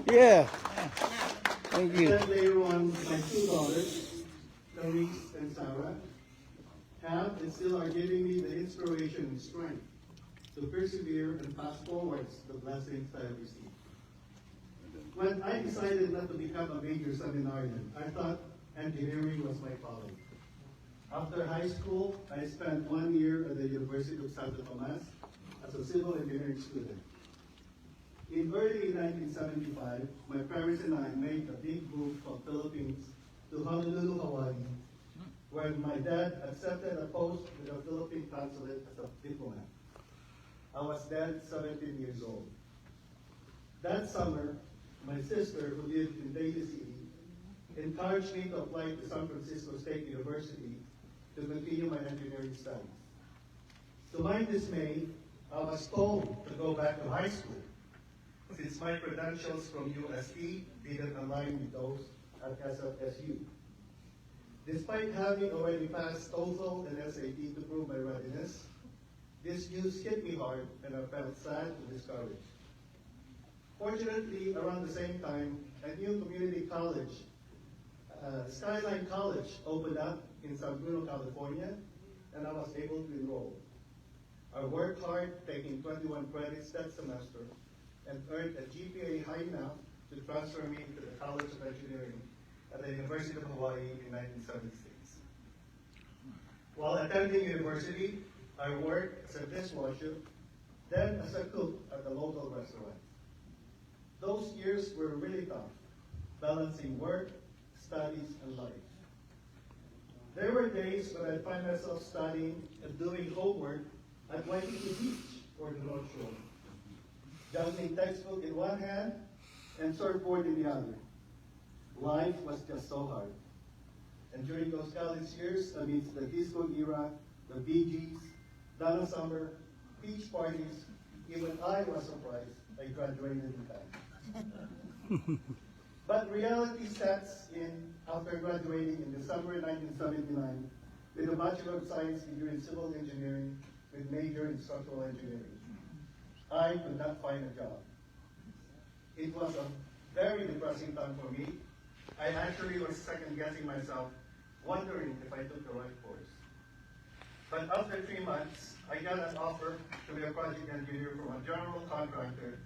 Yeah. Thank And you. then later on, my two daughters, Clarice and Sarah, have and still are giving me the inspiration and strength to persevere and pass forward the blessings I have received. When I decided not to become a major seminarian, I thought engineering was my calling. After high school, I spent 1 year at the University of Santo Tomas as a civil engineering student. In early 1975, my parents and I made a big move from Philippines to Honolulu, Hawaii, where my dad accepted a post with the Philippine consulate as a diplomat. I was then 17 years old. That summer, my sister, who lived in Daly City, encouraged me to apply to San Francisco State University to continue my engineering studies. To my dismay, I was told to go back to high school since my credentials from UST didn't align with those at SFSU. Despite having already passed TOEFL and SAT to prove my readiness, this news hit me hard and I felt sad and discouraged. Fortunately, around the same time, a new community college, Skyline College, opened up in San Bruno, California, and I was able to enroll. I worked hard, taking 21 credits that semester, and earned a GPA high enough to transfer me to the College of Engineering at the University of Hawaii in 1976. While attending university, I worked as a dishwasher, then as a cook at the local restaurant. Those years were really tough, balancing work, studies, and life. There were days when I'd find myself studying and doing homework at Waikiki Beach or the North Shore, juggling textbook in one hand and surfboard in the other. Life was just so hard. And during those college years, amidst the disco era, the Bee Gees, Donna Summer, beach parties, even I was surprised I graduated in time. But reality sets in after graduating in December 1979 with a Bachelor of Science degree in Civil Engineering with major in Structural Engineering. I could not find a job. It was a very depressing time for me. I actually was second-guessing myself, wondering if I took the right course. But after 3 months, I got an offer to be a project engineer from a general contractor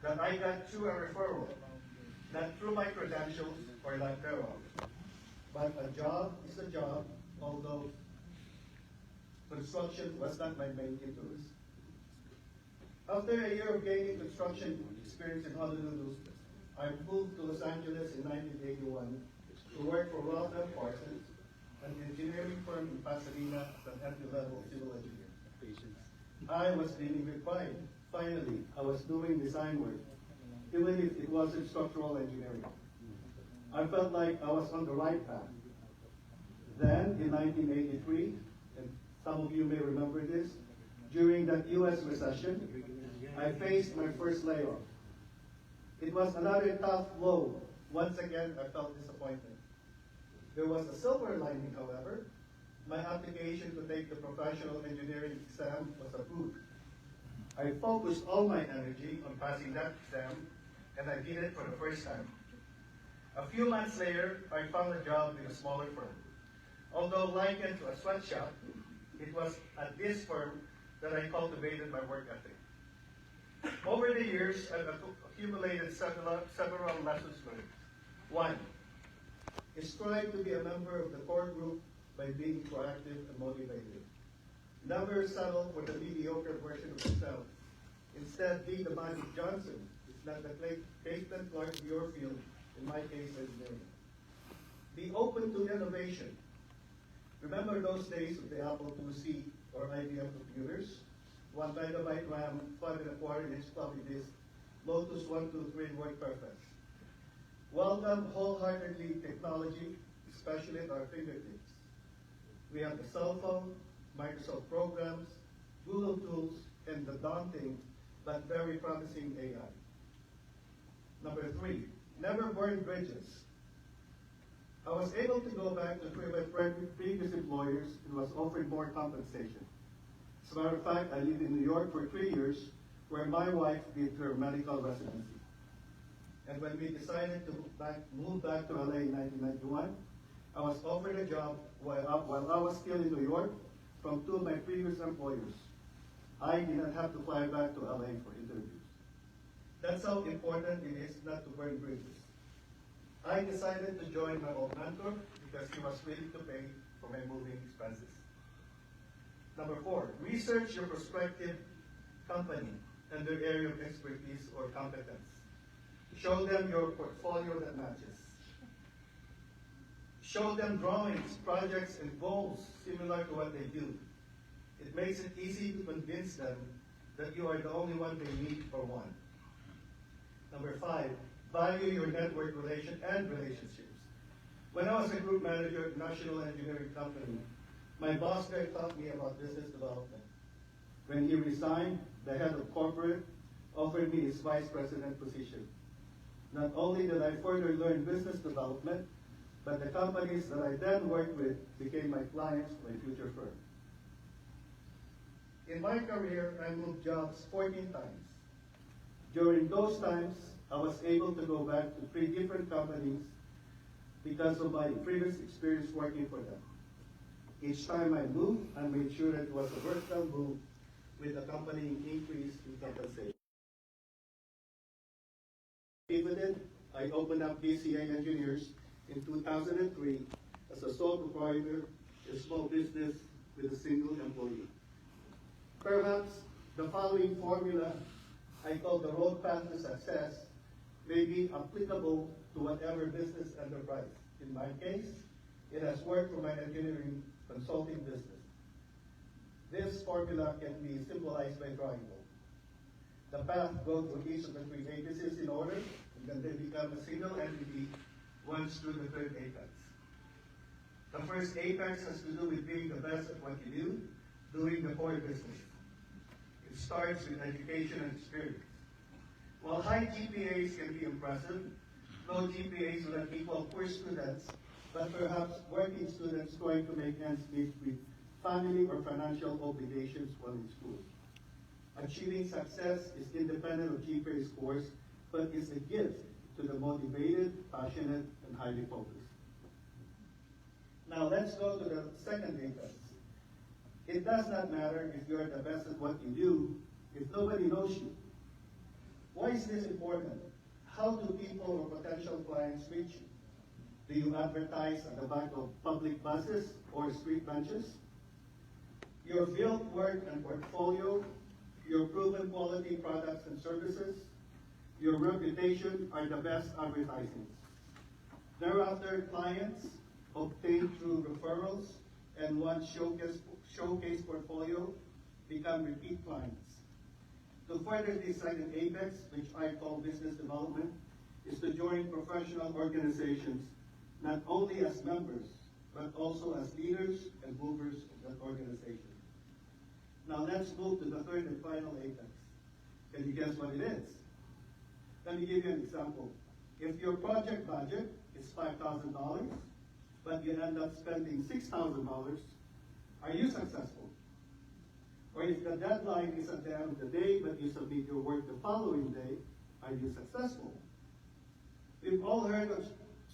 that I got through a referral, not through my credentials or lack thereof. But a job is a job, although construction was not my main interest. After a year of gaining construction experience in Honolulu, I moved to Los Angeles in 1981 to work for Ralph M. Parsons, an engineering firm in Pasadena as an entry-level civil engineer. I was being refined. Finally, I was doing design work, even if it wasn't structural engineering. I felt like I was on the right path. Then, in 1983, and some of you may remember this, during that U.S. recession, I faced my first layoff. It was another tough blow. Once again, I felt disappointed. There was a silver lining, however. My application to take the professional engineering exam was approved. I focused all my energy on passing that exam, and I did it for the first time. A few months later, I found a job in a smaller firm. Although likened to a sweatshop, it was at this firm that I cultivated my work ethic. Over the years, I've accumulated several lessons learned. One, strive to be a member of the core group by being proactive and motivated. Never settle for the mediocre version of yourself. Instead, be the Magic Johnson, not the Clayton Clark Bjorfield, in my case, engineering. Be open to innovation. Remember those days of the Apple IIc or IBM computers? 1 megabyte RAM, 5.25-inch floppy disk, Lotus 123 and WordPerfect. Welcome wholeheartedly technology, especially at our fingertips. We have the cell phone, Microsoft programs, Google tools, and the daunting but very promising AI. Number 3, never burn bridges. I was able to go back to previous employers and was offered more compensation. As a matter of fact, I lived in New York for 3 years, where my wife did her medical residency. And when we decided to move back to LA in 1991, I was offered a job while I was still in New York from two of my previous employers. I did not have to fly back to LA for interviews. That's how important it is not to burn bridges. I decided to join my old mentor because he was willing to pay for my moving expenses. Number 4, research your prospective company and their area of expertise or competence. Show them your portfolio that matches. Show them drawings, projects, and goals similar to what they do. It makes it easy to convince them that you are the only one they need or want. Number 5, value your network relationships. When I was a group manager at National Engineering Company, my boss there taught me about business development. When he resigned, the head of corporate offered me his vice president position. Not only did I further learn business development, but the companies that I then worked with became my clients for my future firm. In my career, I moved jobs 14 times. During those times, I was able to go back to 3 different companies because of my previous experience working for them. Each time I moved, I made sure that it was a vertical move with accompanying increase in compensation. Pivoted, I opened up BCA Engineers in 2003 as a sole proprietor, a small business with a single employee. Perhaps the following formula I call the road path to success may be applicable to whatever business enterprise. In my case, it has worked for my engineering consulting business. This formula can be symbolized by triangle. The path goes through each of the 3 apices in order, and then they become a single entity once through the 3rd apex. The first apex has to do with being the best at what you do, doing the core business. It starts with education and experience. While high GPAs can be impressive, low GPAs will equal poor students, but perhaps working students trying to make ends meet with family or financial obligations while in school. Achieving success is independent of GPA scores, but is a gift to the motivated, passionate, and highly focused. Now let's go to the second apex. It does not matter if you are the best at what you do, if nobody knows you. Why is this important? How do people or potential clients reach you? Do you advertise at the back of public buses or street benches? Your field work and portfolio, your proven quality products and services, your reputation are the best advertising. Thereafter, clients obtained through referrals and one showcase portfolio become repeat clients. To further this second apex, which I call business development, is to join professional organizations, not only as members, but also as leaders and movers of that organization. Now let's move to the third and final apex. Can you guess what it is? Let me give you an example. If your project budget is $5,000, but you end up spending $6,000, are you successful? Or if the deadline is at the end of the day, but you submit your work the following day, are you successful? We've all heard of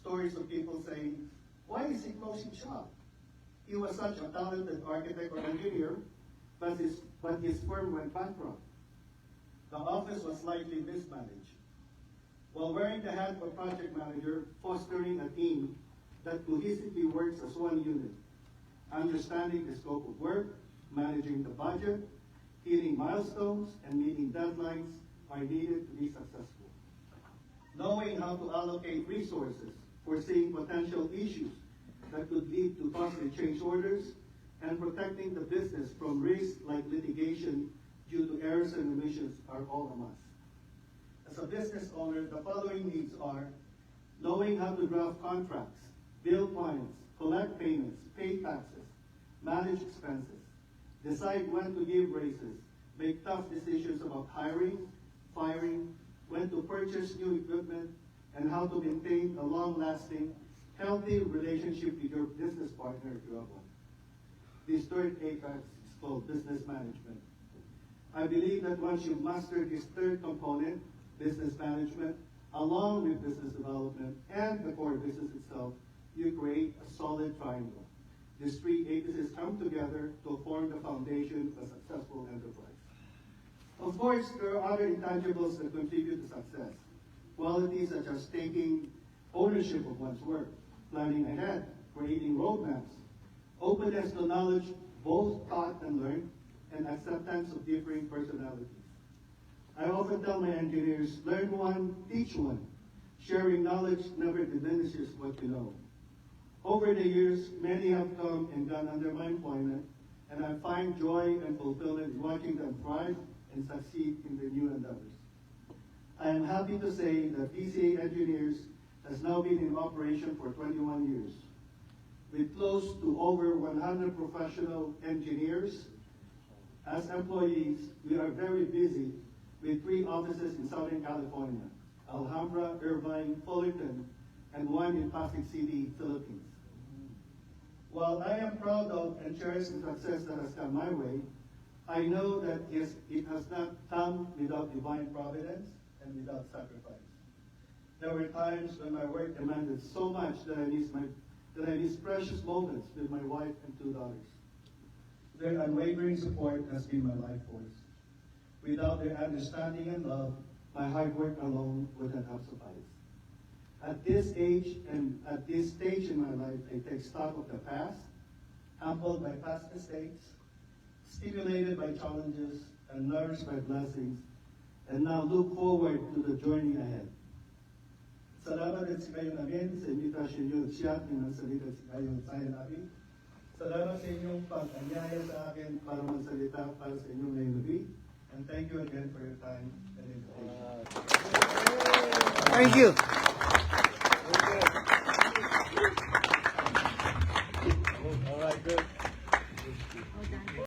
stories of people saying, why is he closing shop? He was such a talented architect or engineer, but his firm went bankrupt. The office was slightly mismanaged. While wearing the hat of a project manager, fostering a team that cohesively works as one unit, understanding the scope of work, managing the budget, hitting milestones, and meeting deadlines are needed to be successful. Knowing how to allocate resources, foreseeing potential issues that could lead to costly change orders, and protecting the business from risks like litigation due to errors and omissions are all a must. As a business owner, the following needs are knowing how to draft contracts, bill clients, collect payments, pay taxes, manage expenses, decide when to give raises, make tough decisions about hiring, firing, when to purchase new equipment, and how to maintain a long-lasting, healthy relationship with your business partner if you have one. This third apex is called business management. I believe that once you master this third component, business management, along with business development and the core business itself, you create a solid triangle. These three agencies come together to form the foundation of a successful enterprise. Of course, there are other intangibles that contribute to success. Qualities such as taking ownership of one's work, planning ahead, creating roadmaps, openness to knowledge, both taught and learned, and acceptance of differing personalities. I often tell my engineers, learn one, teach one. Sharing knowledge never diminishes what you know. Over the years, many have come and gone under my employment, and I find joy and fulfillment in watching them thrive and succeed in their new endeavors. I am happy to say that PCA Engineers has now been in operation for 21 years. With close to over 100 professional engineers as employees, we are very busy with 3 offices in Southern California, Alhambra, Irvine, Fullerton, and one in Pasig City, Philippines. While I am proud of and cherish the success that has come my way, I know that it has not come without divine providence and without sacrifice. There were times when my work demanded so much that I missed precious moments with my wife and 2 daughters. Their unwavering support has been my life force. Without their understanding and love, my hard work alone wouldn't have sufficed. At this age and at this stage in my life, I take stock of the past, humbled by past mistakes, stimulated by challenges, and nourished by blessings, and now look forward to the journey ahead. Salamat at sigayon namin sa invitasyon niyo at siya ng salita sigayon sa namin. Salamat sa inyong pag-anyaya sa akin para magsalita para sa inyong nainubi. And thank you again for your time and invitation. Thank you.